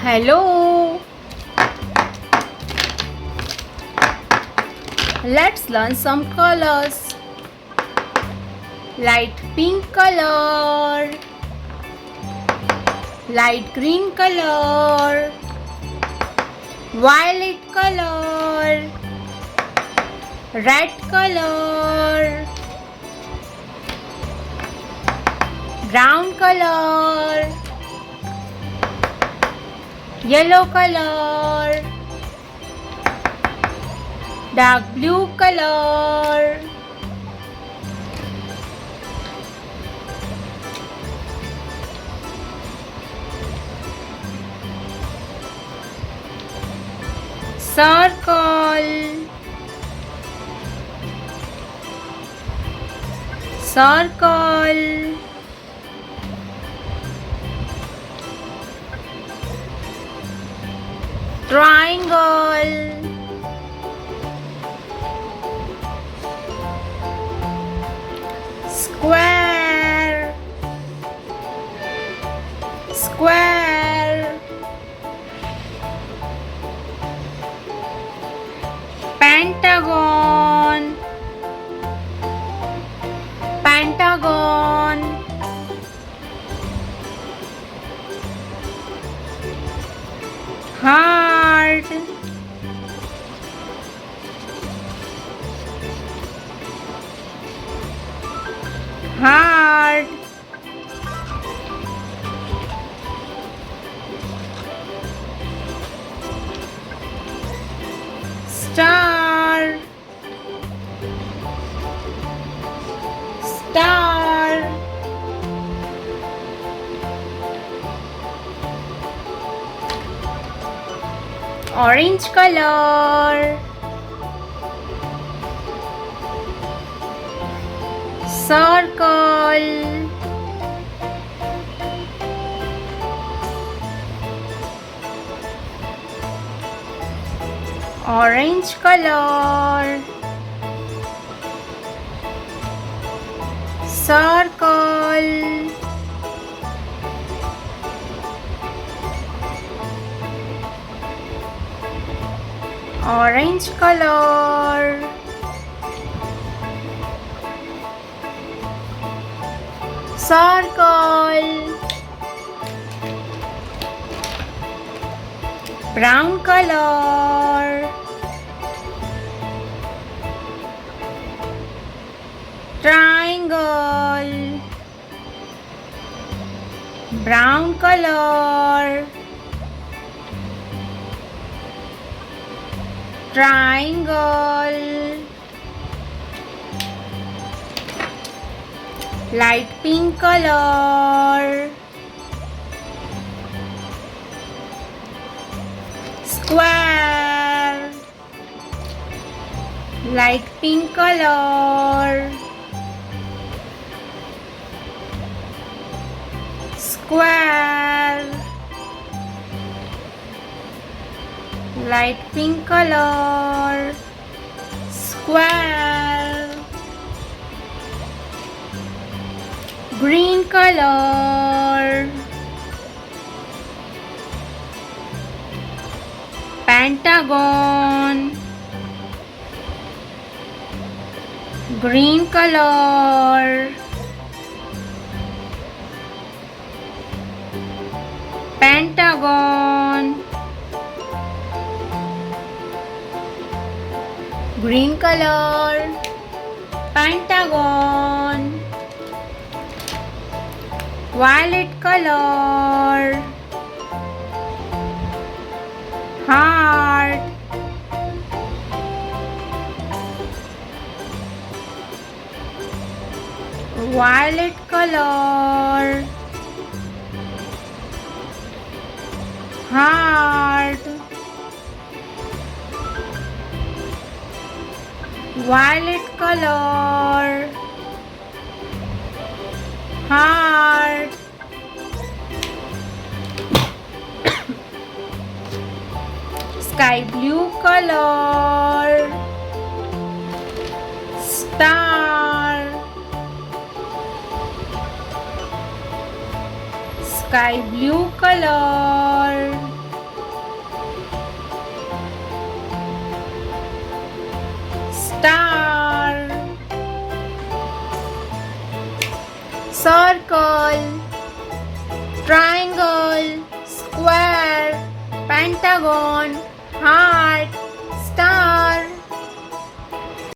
Hello, let's learn some colors. Light pink color, light green color, violet color, red color, brown color, yellow color, dark blue color, circle, circle, triangle, square, square, pentagon, pentagon, heart, heart, star, star, orange color, circle, orange color, circle, orange color, circle, brown color, triangle, brown color, triangle, light pink color, square, light pink color, square, light pink color, square, green color, pentagon, green color, pentagon, green color, pentagon, violet color, heart, violet color, heart, violet color, heart, sky blue color, star, sky blue color, star, circle, triangle, square, pentagon, heart.